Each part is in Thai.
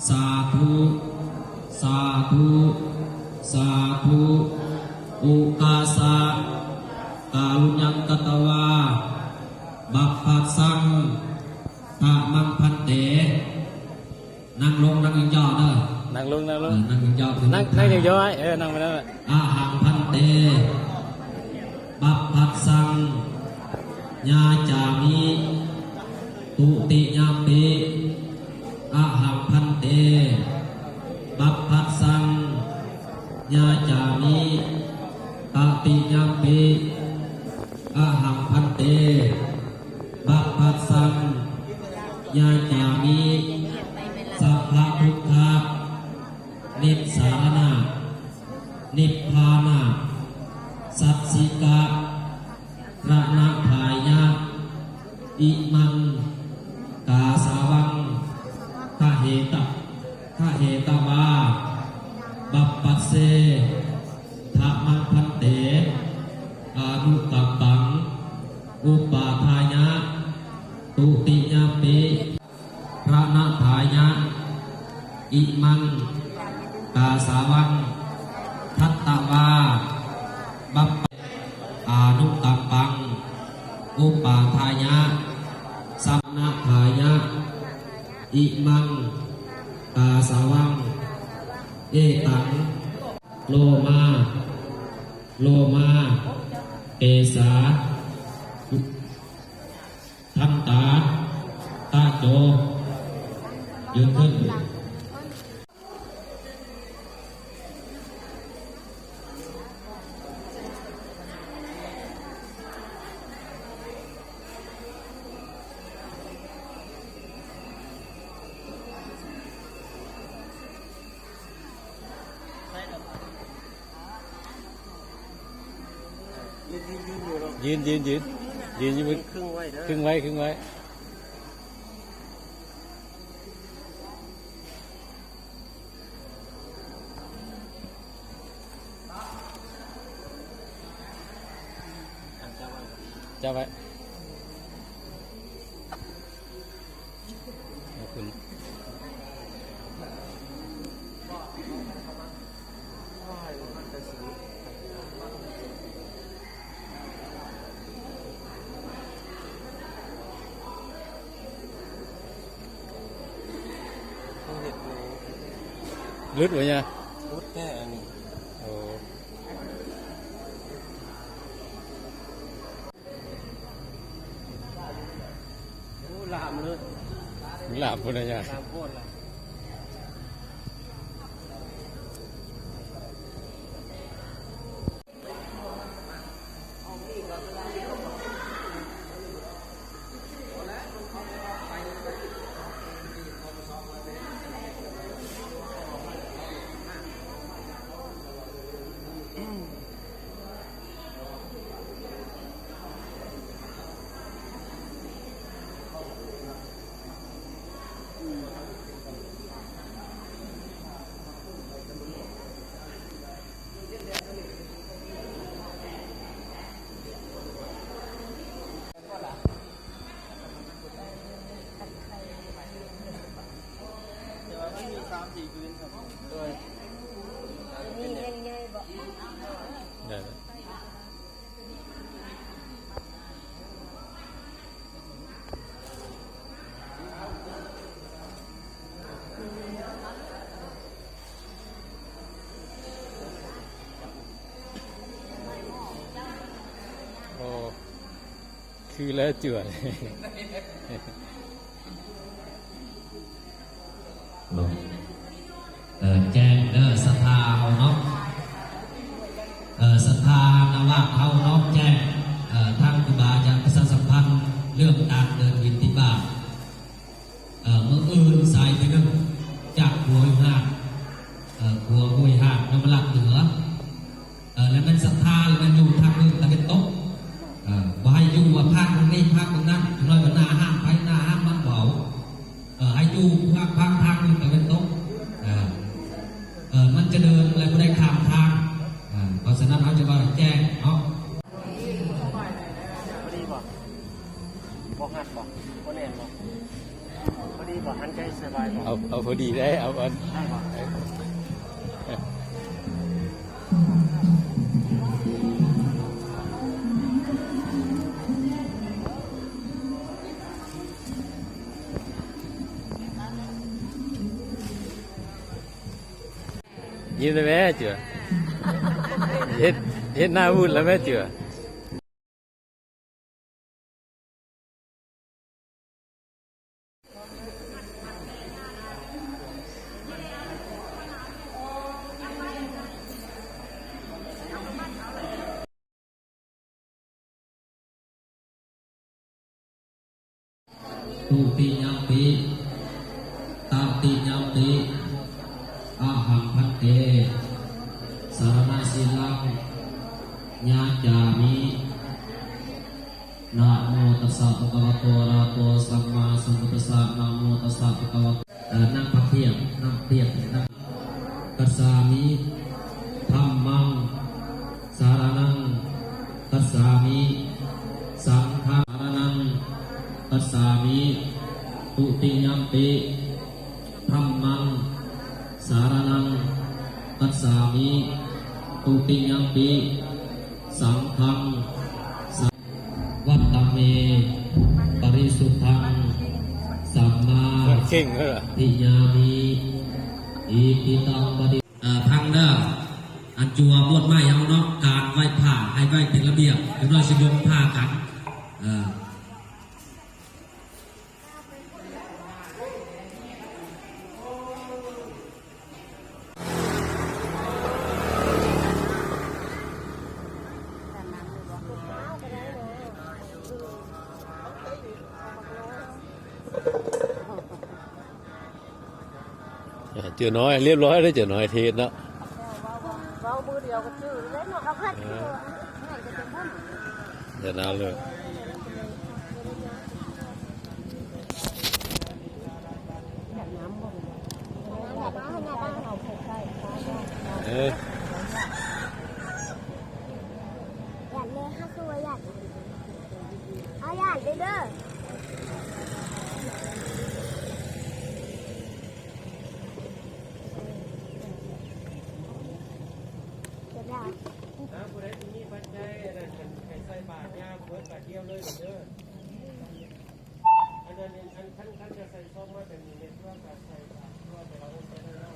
สาธุสาธุสาธุอุกาสะกาลุญังกตวาบัพพัสสังตะมังพันเตนั่งลงนั่งย่อเด้อนั่งลงนั่งย่อนั่งย่อนั่งไปแล้วอาหังพันเตบัพพัสสังญาจามิตุติยามปิอาหังพันเตบัพพัสสังญาจามิตติยามปิอาหังพันเตบัพพัสสังญาจามิสัพพะพุทธะนิสสารณะนิพพานะสัจสิกะระณะภายะอิมังกาสาวังขะเหตวาบัพปัสเสทะมังพันเตอานุกัปปังอุปาทายะตุติยามปิระณะภายะอิมังกาสาวังทัตตวาบัพอานุกัปปังอุปาทายะสัมนาทายะอิมังกาสาวังเอตังโลมาเอสาทันตาตาโจยืนขึ้นยืนครึ่งไว้จับไว้ขอบคุณรุดไว้เนี่ยรุดแค่อันนี้โอ้ลามเลยหลับพุ่นเนี่ยลามโคตรละคือแล้วจ่วยแจ้งเด้อศรัทธาเอาเนาะศรัทธานว่าเขาเนาะแจ้งทางครูบาอาจารย์ประชาสัมพันธ์เรื่องการเดินวินติบาตเมื่ออื่นสายไปนึงจากหัวห้างน้ำมันหลักเหนือแล้วมันศรัทธาแล้วมันอยู่ทางนึงตะเป็นโต๊ะว่าให้อยู่ว่าภาคตรงนี้ภาคตรงนั้นน้อยว่าหน้าห้ามไปหน้าห้ามมันเบาให้อยู่ภาคทางนึงตะเป็นโต๊ะมันจะเดินอะไรไม่ได้ข้ามทางเพราะฉะนั้นเขาจะมาแจ้งเนาะ เอาพอดีได้เอาอันยิ้มได้ไหมเจือเห็นหน้าวุ่นแล้วแม่เจือตุติยมปิตติยมปิอาหังพันเตสารณสิลังญาจามินะโมตัสสะภะคะวะโตอะระหะโตสัมมาสัมพุทธัสสะนะโมตัสสะภะคะวะนั่งพักเพียบนั่งเพียบนั่งกัสสามิธัมมังสารนังกัสสามิสังฆังสารนังกัสสามิตุติยมปิธัมมังสารนังกัสสามิตุติยมปิสังฆังวัตตเมปริสุทธังสัมมา เก่งเหรอ ทิยามิอิติตังปฏิพังเด้ออันจัวบวชไม้เอาเนาะการไหว้ผ้าให้ไหว้เป็นระเบียบเดี๋ยวเราจะยกผ้ากันเจอน้อยเรียบร้อยได้เจอน้อยเทศเนาะ เรามือเดียวก็ชื่อแล้วเนาะเราพัดชื่อง่ายจะเป็นบุญ เดี๋ยวนานเลยเออ อยากเลยห้าตัวอยากเอาอยากเลยเด้อนะผู้ใดที่มีปัจจัยอันนั้นให้ใส่บาตรยามเบิดบาตรเดียวเลยเด้ออันนั้นท่านจะใส่ซองมาเป็นเม็ดว่าการใส่บาตรว่าไปเราใส่ได้แล้ว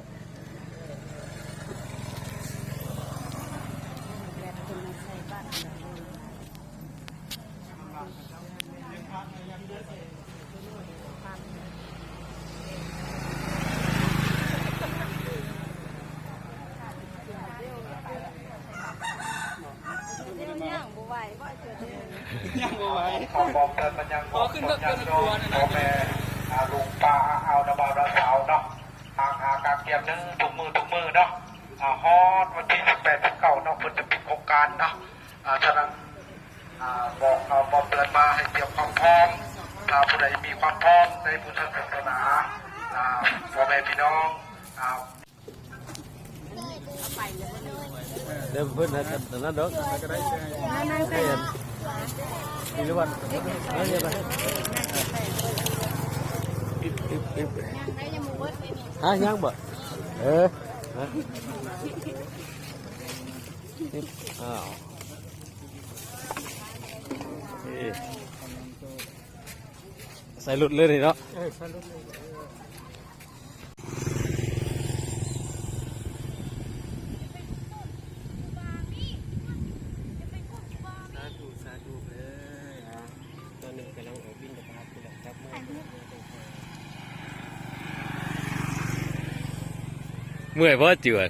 ยังบ่ไหวขอบอกเตือนมันยังบอกขึ้นเลิกเกินตัวนะพ่อแม่ลุงป้าเอาดาบาดาสาวเนาะห่างหาการเตรียมนึงทุกมือเนาะฮอดวันที่18-19เนาะเพิ่นจะปิดโครงการเนาะฉะนั้นบอกเตือนมาให้เตรียมความพร้อมผู้ใดมีความพร้อมในพุทธศาสนาพ่อแม่พี่น้อง เดี๋ยวเพื่อนนะแต่นั้นเด้อก็ได้ให้มีหรือวันนั่นยังไงฮะยังบ่อ้าวใส่หลุดเลยนี่เนาะเมื่อยเพราะเจือน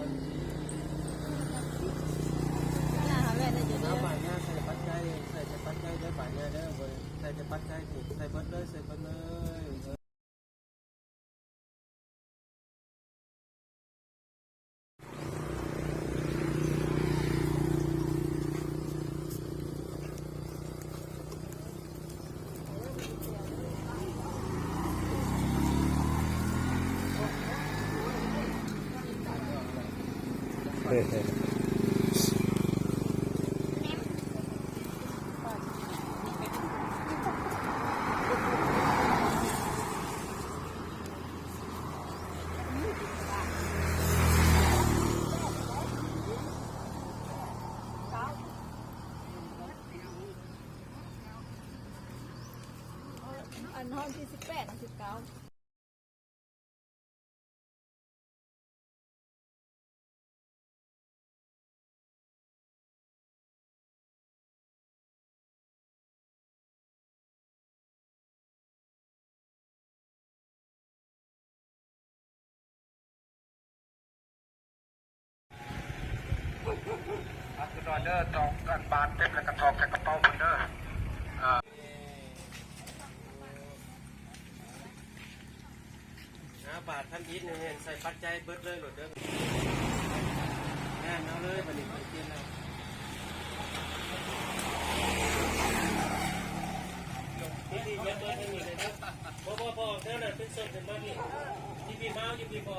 น้ำบ่ายหน้าใส่ปัจจัยใส่ปัจจัยเด้อบ่ายหน้าเด้อใส่ปัจจัยใส่เบิดเลยใส่เบิดเลยอันห้องที่18อัน19อัพออเดอร์จองกันบานเต็มแล้วก็ทองใส่กระเป๋าคนเด้อบาทท่านอีทเนี่ยใส่ปัจจัยเบิดเลยหลดเด้อแน่นเอาเลยบัดนี้ไปเปลี่ยนแล้วนี่ยัดเบิดให้นี่เลยนะพอเท่านั้นเป็นส่วนเป็นบ้านนี่ที่พี่เมาอยู่พี่พอ